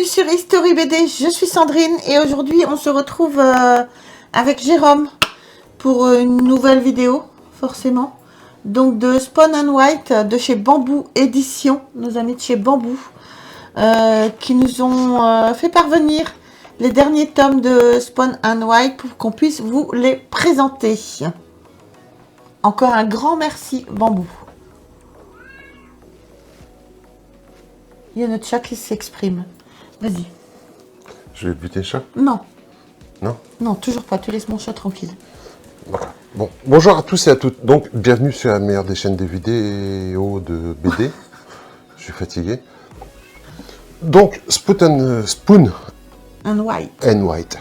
Bienvenue sur History BD, je suis Sandrine et aujourd'hui on se retrouve avec Jérôme pour une nouvelle vidéo, forcément. Donc de Spawn and White de chez Bamboo Édition, nos amis de chez Bamboo, qui nous ont fait parvenir les derniers tomes de Spawn and White pour qu'on puisse vous les présenter. Encore un grand merci Bamboo. Il y a notre chat qui s'exprime. Vas-y. Je vais buter le chat? Non. Non? Non, toujours pas. Tu laisses mon chat tranquille. Voilà. Bon, bonjour à tous et à toutes. Donc, bienvenue sur la meilleure des chaînes des vidéos de BD. Je suis fatigué. Donc, Spawn and White. And White.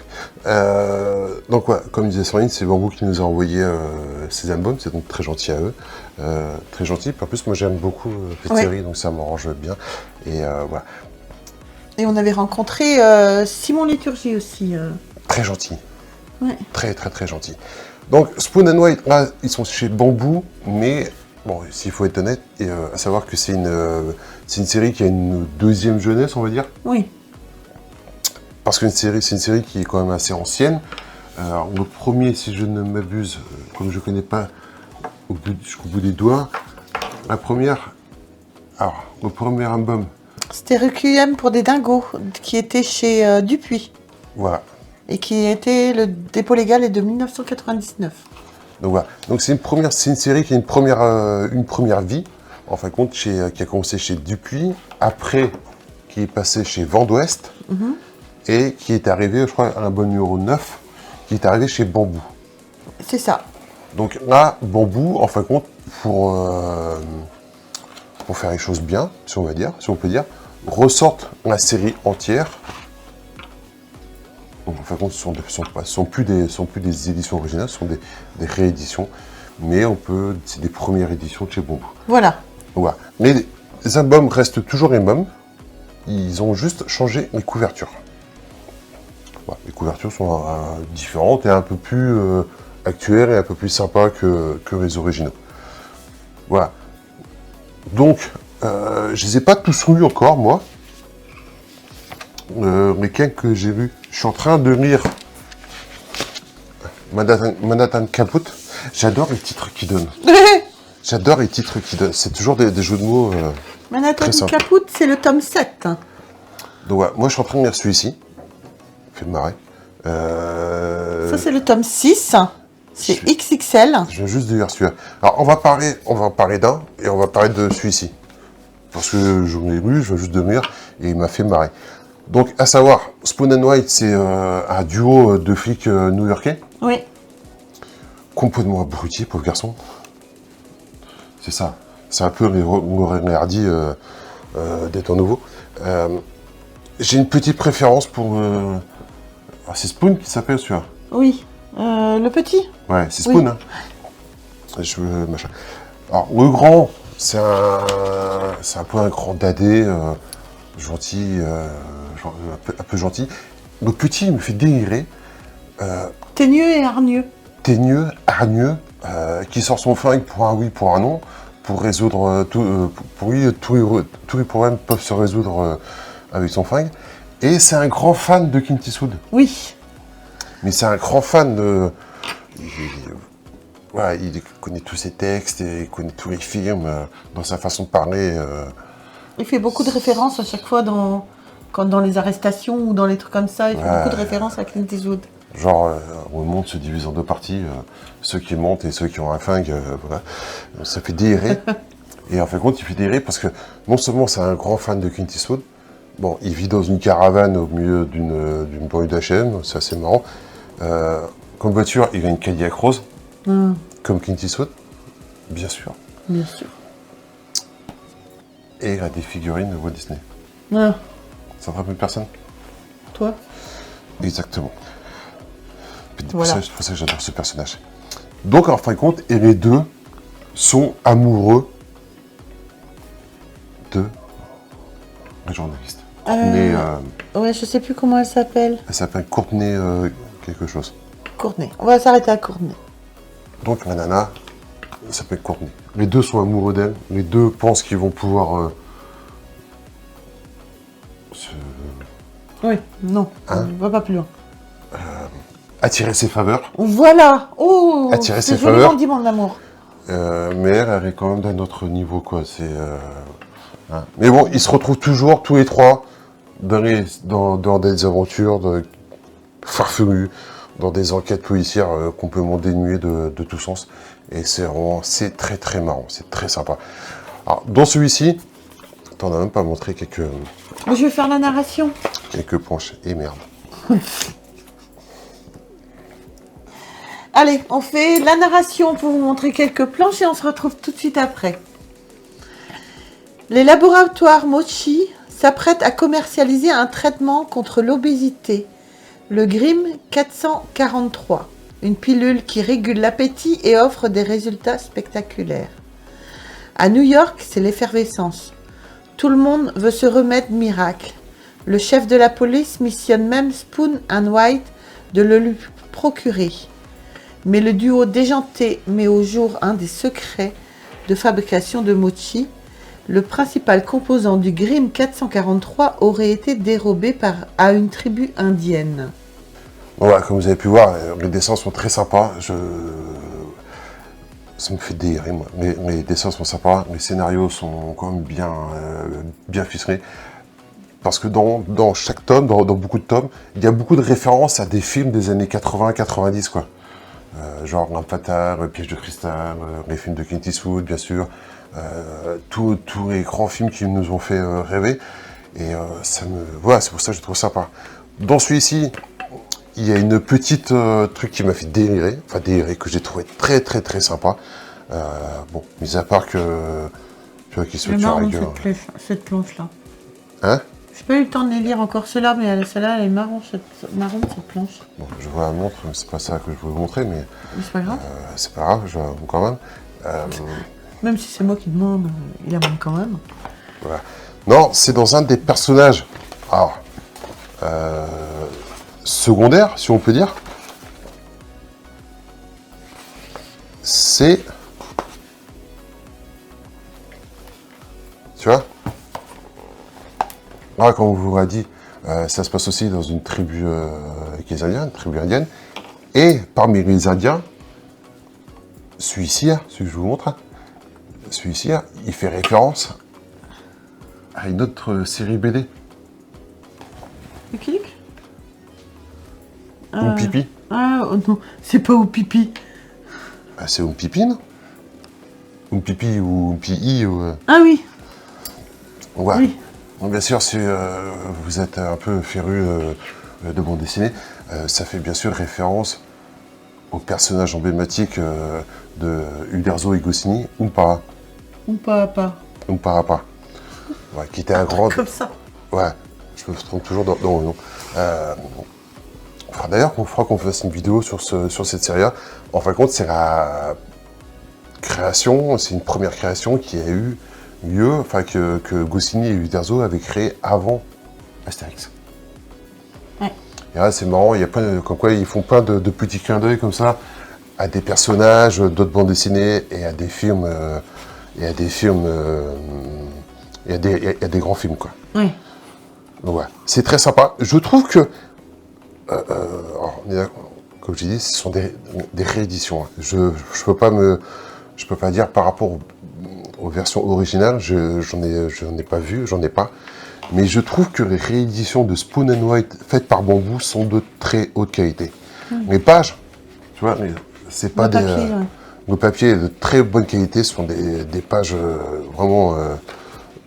Donc, ouais, comme disait Sandrine, c'est Bamboo qui nous a envoyé ces albums. C'est donc très gentil à eux. Très gentil. En plus, moi, j'aime beaucoup cette série, donc ça m'arrange bien. Et voilà. Et on avait rencontré Simon Liturgie aussi. Très gentil. Ouais. Très, très, très gentil. Donc, Spawn and White, là, ils sont chez Bamboo, mais, bon, s'il faut être honnête, à savoir que c'est une série qui a une deuxième jeunesse, on va dire. Oui. Parce que c'est une série qui est quand même assez ancienne. Alors, le premier, si je ne m'abuse, comme je ne connais pas jusqu'au bout des doigts, la première... Alors, le premier album... C'était Requiem pour des dingos, qui était chez Dupuis. Voilà. Et qui était, le dépôt légal est de 1999. Donc voilà. Donc c'est une série qui a une première vie, en fin de compte, qui a commencé chez Dupuis, après qui est passé chez Vent d'Ouest, et qui est arrivé, je crois, à l'album numéro 9, qui est arrivé chez Bamboo. C'est ça. Donc là, Bamboo, en fin de compte, pour faire les choses bien, si on peut dire, ressortent la série entière. Donc, en fin de compte, ce sont plus des éditions originales, ce sont des rééditions, mais c'est des premières éditions de chez Bamboo. Voilà. Voilà. Mais les albums restent toujours les mêmes, ils ont juste changé les couvertures. Voilà. Les couvertures sont différentes et un peu plus actuelles et un peu plus sympas que les originaux. Voilà. Donc, je les ai pas tous lus encore, moi. Les quelques que j'ai lus, je suis en train de lire Manhattan Kaput. J'adore les titres qu'ils donnent. J'adore les titres qu'ils donnent. C'est toujours des jeux de mots Manhattan Kaput, c'est le tome 7. Donc ouais, moi je suis en train de lire celui-ci. Fait me marrer. Ça c'est le tome 6. C'est XXL. Je viens juste de lire celui-là. Alors on va parler d'un et on va parler de celui-ci. Parce que je l'ai lu, je viens juste de le lire et il m'a fait marrer. Donc, à savoir, Spawn and White, c'est un duo de flics new-yorkais. Oui. Complètement abruti, pauvre garçon. C'est ça. C'est un peu Laurel Hardy des temps nouveaux. J'ai une petite préférence pour... c'est Spawn qui s'appelle celui-là. Oui. Le petit. Ouais, c'est Spawn. Oui. Hein. Machin. Alors, le grand, c'est un peu un grand dadé, gentil... un peu gentil. Le petit, il me fait délirer. Teigneux et hargneux. Teigneux, hargneux, qui sort son flingue pour un oui, pour un non, pour résoudre pour lui, tous les problèmes peuvent se résoudre avec son flingue. Et c'est un grand fan de Clint Eastwood. Oui. Mais c'est un grand fan de... Voilà, il connaît tous ses textes, et il connaît tous les films, dans sa façon de parler. Il fait beaucoup de références à chaque fois dans les arrestations ou dans les trucs comme ça. Il fait beaucoup de références à Clint Eastwood. Genre, le monde se divise en deux parties, ceux qui montent et ceux qui ont un flingue, voilà. Ça fait délirer. Et en fin de compte, il fait délirer parce que non seulement c'est un grand fan de Clint Eastwood, bon, il vit dans une caravane au milieu d'une banlieue d'H&M, c'est assez marrant. Comme voiture, il a une Cadillac rose, comme Clint Eastwood, bien sûr. Bien sûr. Et il a des figurines de Walt Disney. Ah. Ça te rappelle personne? Toi? Exactement. Voilà. C'est pour ça que j'adore ce personnage. Donc, en fin de compte, et les deux sont amoureux de la journaliste. Courtney, ouais, je sais plus comment elle s'appelle. elle s'appelle Courtney quelque chose. Courtney. On va s'arrêter à Courtney. Donc, la nana s'appelle Courtney. Les deux sont amoureux d'elle. Les deux pensent qu'ils vont pouvoir Oui, non, Hein? on va pas plus loin. Attirer ses faveurs. Voilà. Oh, Attirer ses c'est joliment faveurs. dit, mon amour. Mais elle est quand même d'un autre niveau, quoi. Hein. Mais bon, ils se retrouvent toujours, tous les trois, dans des aventures farfelues, dans des enquêtes policières complètement dénuées de tout sens. Et c'est très très marrant, c'est très sympa. Alors, dans celui-ci, t'en as même pas montré quelques Je vais faire la narration. planches. Et merde. Allez, on fait la narration pour vous montrer quelques planches et on se retrouve tout de suite après. Les laboratoires Mochi s'apprêtent à commercialiser un traitement contre l'obésité, le Grim 443, une pilule qui régule l'appétit et offre des résultats spectaculaires. À New York, c'est l'effervescence. Tout le monde veut se remettre miracle. Le chef de la police missionne même Spoon and White de le lui procurer. Mais le duo déjanté met au jour un des secrets de fabrication de mochi. Le principal composant du Grim 443 aurait été dérobé à une tribu indienne. Voilà, comme vous avez pu voir, les dessins sont très sympas. Ça me fait délirer, moi. Les dessins sont sympas, les scénarios sont quand même bien ficelés. Parce que dans chaque tome, dans beaucoup de tomes, il y a beaucoup de références à des films des années 80-90, quoi. Genre L'Arme fatale, Piège de cristal, les films de Clint Eastwood, bien sûr. Tous les grands films qui nous ont fait rêver. Et voilà, c'est pour ça que je trouve sympa. Dans celui-ci, il y a une petite truc qui m'a fait délirer, que j'ai trouvé très très très sympa. Bon, mis à part que tu vois, qu'il se tue à la gueule. Cette planche-là. Hein? J'ai pas eu le temps de les lire encore ceux-là, mais celle-là, elle est marron, cette planche. Bon, je vois la montre, mais c'est pas ça que je veux vous montrer, mais Mais c'est pas grave. c'est pas grave, je vois quand même. Même si c'est moi qui demande, il la demande quand même. Voilà. Non, c'est dans un des personnages. Alors, secondaire, si on peut dire. C'est... Tu vois? Là, comme on vous l'a dit, ça se passe aussi dans une tribu qui est indienne, tribu indienne. Et parmi les Indiens, celui-ci, celui que je vous montre, celui-ci, il fait référence à une autre série BD. Lucky Luke Ou Pipi. Ah, oh non, c'est pas ou Pipi. Bah, c'est Pipi, non? Pipi ou Pi. Ah oui. Ouais. Oui. Donc, bien sûr, si vous êtes un peu féru de bande dessinée, ça fait bien sûr référence au personnage emblématique de Uderzo et Goscinny, Oompa. Oompa. Ouais, qui était un grand... Comme ça. Ouais, je me trompe toujours dans le nom. D'ailleurs, on fera qu'on fasse une vidéo sur cette série-là. En fin de compte, c'est la création, c'est une première création qui a eu lieu, enfin que Goscinny et Uderzo avaient créé avant Astérix. Ouais. Et là, c'est marrant, il y a comme quoi ils font plein de petits clins d'œil comme ça à des personnages d'autres bandes dessinées et à des films, et à des grands films, quoi. Ouais. Donc ouais, c'est très sympa. Je trouve que, comme je dis, ce sont des rééditions. Je peux pas dire par rapport aux versions originales, j'en ai pas vu, j'en ai pas. Mais je trouve que les rééditions de Spoon and White faites par Bambou sont de très haute qualité. Les pages, tu vois, c'est pas le papier est de très bonne qualité, ce sont des pages vraiment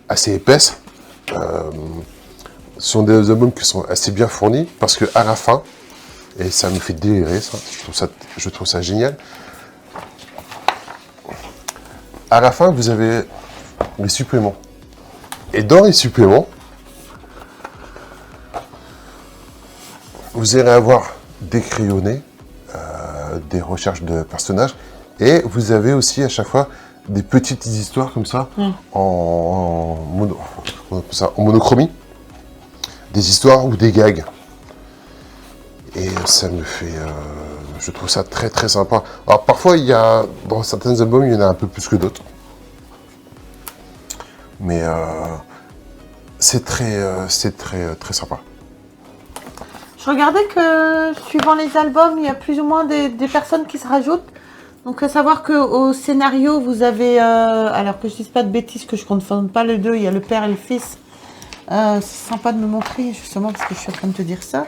assez épaisses. Ce sont des albums qui sont assez bien fournis, parce que à la fin, et ça me fait délirer, ça, je trouve ça génial. À la fin, vous avez les suppléments. Et dans les suppléments, vous allez avoir des crayonnés, des recherches de personnages, et vous avez aussi à chaque fois des petites histoires comme ça, en monochromie, des histoires ou des gags. Et ça me fait... je trouve ça très très sympa. Alors parfois, dans certains albums, il y en a un peu plus que d'autres. Mais c'est très sympa. Je regardais que suivant les albums, il y a plus ou moins des personnes qui se rajoutent. Donc à savoir qu'au scénario, vous avez, alors que je ne dise pas de bêtises, que je ne confonde pas les deux, il y a le père et le fils. C'est sympa de me montrer justement parce que je suis en train de te dire ça.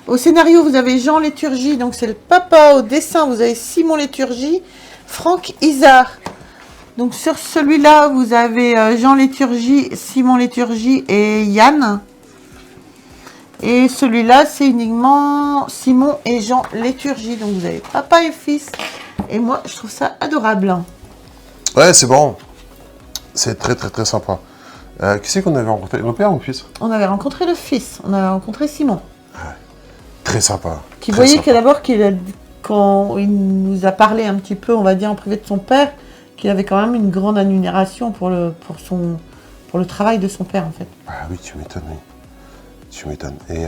Au scénario, vous avez Jean Léturgie, donc c'est le papa. Au dessin, vous avez Simon Léturgie, Franck Isard. Donc sur celui-là, vous avez Jean Léturgie, Simon Léturgie et Yann. Et celui-là, c'est uniquement Simon et Jean Léturgie. Donc vous avez papa et fils. Et moi, je trouve ça adorable. Ouais, c'est bon. C'est très très très sympa. Qui c'est qu'on avait rencontré? Le père ou le fils? On avait rencontré le fils. On avait rencontré Simon. Très sympa. Qui très voyait sympa. que d'abord, quand il nous a parlé un petit peu, on va dire, en privé de son père, qu'il avait quand même une grande admiration pour le travail de son père, en fait. Ah oui, tu m'étonnes, oui. Tu m'étonnes. Et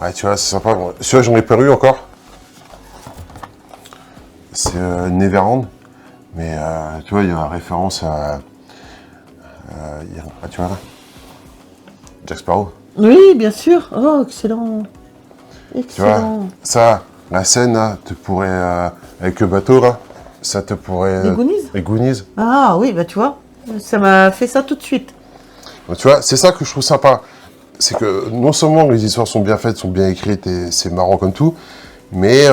ouais, tu vois, c'est sympa. Bon, celui-là, j'en ai pas eu encore. C'est Neverland. Mais tu vois, il y a une référence à... tu vois là, Jack Sparrow. Oui, bien sûr. Oh, excellent. Tu vois, Excellent. ça, la scène, là, te pourrait... avec le bateau, là, ça te pourrait... Les Goonies Les Goonies. Ah oui, bah tu vois, ça m'a fait ça tout de suite. Donc, tu vois, c'est ça que je trouve sympa. C'est que non seulement les histoires sont bien faites, sont bien écrites et c'est marrant comme tout, mais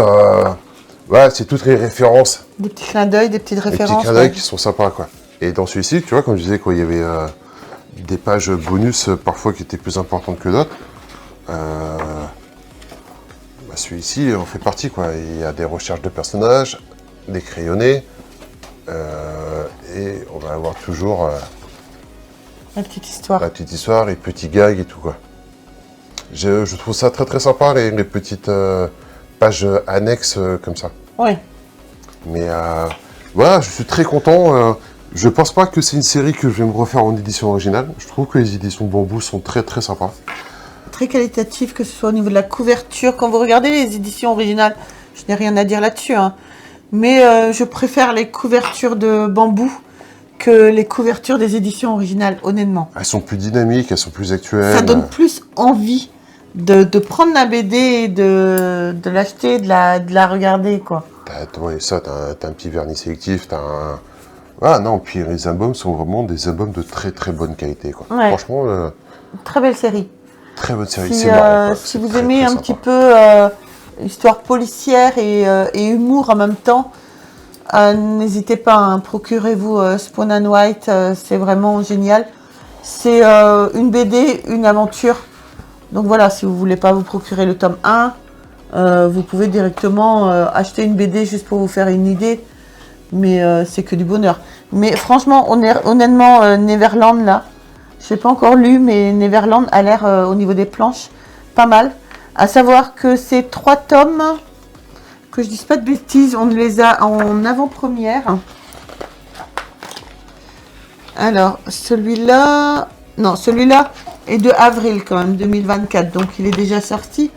voilà, c'est toutes les références, Des petits clins d'œil, des petites les petits références. clins d'œil Ouais. qui sont sympas, quoi. Et dans celui-ci, tu vois, comme je disais, quoi, il y avait des pages bonus parfois qui étaient plus importantes que d'autres. Bah, celui-ci en fait partie, quoi. Il y a des recherches de personnages, des crayonnés, et on va avoir toujours La petite histoire. la petite histoire, les petits gags et tout, quoi. Je trouve ça très très sympa, les petites pages annexes comme ça. Ouais. Mais voilà, je suis très content. Je pense pas que c'est une série que je vais me refaire en édition originale. Je trouve que les éditions Bambou sont très très sympas. Très qualitatif, que ce soit au niveau de la couverture. Quand vous regardez les éditions originales, je n'ai rien à dire là-dessus, hein. Mais je préfère les couvertures de Bambou que les couvertures des éditions originales, honnêtement. Elles sont plus dynamiques, elles sont plus actuelles. Ça donne plus envie de prendre la BD et de l'acheter, de la regarder, quoi. Ouais, ça, t'as un petit vernis sélectif, t'as un... Ah non, puis les albums sont vraiment des albums de très très bonne qualité, quoi. Ouais. Franchement, Très belle série. très bonne série, Si, c'est marrant, quoi. si C'est vous très, aimez très un sympa. petit peu histoire policière et humour en même temps, n'hésitez pas, hein, procurez-vous Spawn and White, c'est vraiment génial. C'est une BD, une aventure. Donc voilà, si vous voulez pas vous procurer le tome 1, vous pouvez directement acheter une BD juste pour vous faire une idée. Mais c'est que du bonheur. Mais franchement, honnêtement, Neverland, là, je l'ai pas encore lu, mais Neverland a l'air, au niveau des planches, pas mal. À savoir que ces 3 tomes, que je dise pas de bêtises, on les a en avant-première. Alors, celui-là... Non, celui-là est de avril quand même, 2024, donc il est déjà sorti.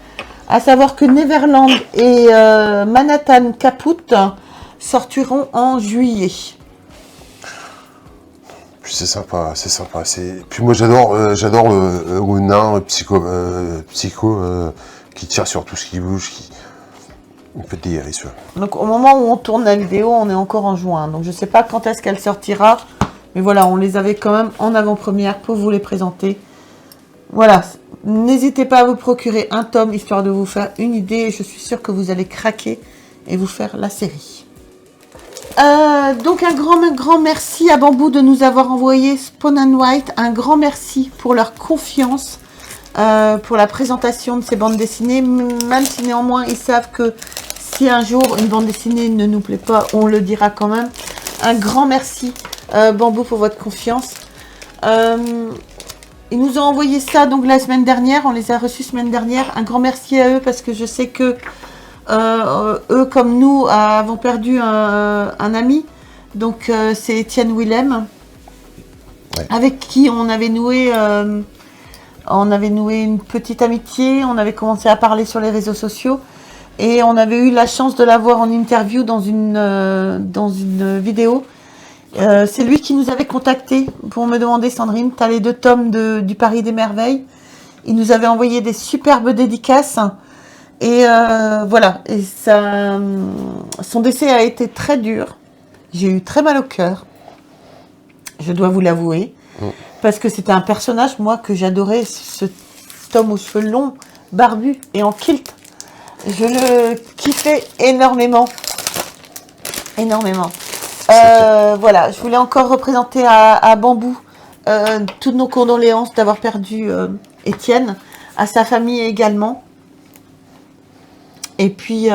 À savoir que Neverland et Manhattan Caput sortiront en juillet. Puis c'est sympa, c'est sympa. Puis moi j'adore le nain psycho qui tire sur tout ce qui bouge, qui... On peut délirer celui-là. Donc au moment où on tourne la vidéo, on est encore en juin. Donc je ne sais pas quand est-ce qu'elle sortira. Mais voilà, on les avait quand même en avant-première pour vous les présenter. Voilà, n'hésitez pas à vous procurer un tome, histoire de vous faire une idée. Et je suis sûre que vous allez craquer et vous faire la série. Donc un grand merci à Bambou de nous avoir envoyé Spawn and White. Un grand merci pour leur confiance, pour la présentation de ces bandes dessinées. Même si néanmoins ils savent que si un jour une bande dessinée ne nous plaît pas, on le dira quand même. Un grand merci Bambou pour votre confiance. Ils nous ont envoyé ça donc la semaine dernière. On les a reçus semaine dernière. Un grand merci à eux parce que je sais que eux comme nous avons perdu un ami. Donc c'est Étienne Willem, ouais, avec qui on avait noué une petite amitié. On avait commencé à parler sur les réseaux sociaux et on avait eu la chance de l'avoir en interview dans une vidéo. C'est lui qui nous avait contacté pour me demander, Sandrine, tu as les 2 tomes du Paris des Merveilles. Il nous avait envoyé des superbes dédicaces. Et voilà, et ça, son décès a été très dur. J'ai eu très mal au cœur, je dois vous l'avouer, parce que c'était un personnage, moi, que j'adorais, cet homme aux cheveux longs, barbu et en kilt. Je le kiffais énormément. Énormément. Voilà, je voulais encore représenter à Bambou toutes nos condoléances d'avoir perdu Étienne, à sa famille également. Et puis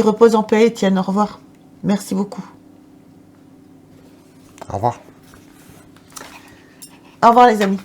repose en paix, Étienne. Au revoir. Merci beaucoup. Au revoir. Au revoir, les amis.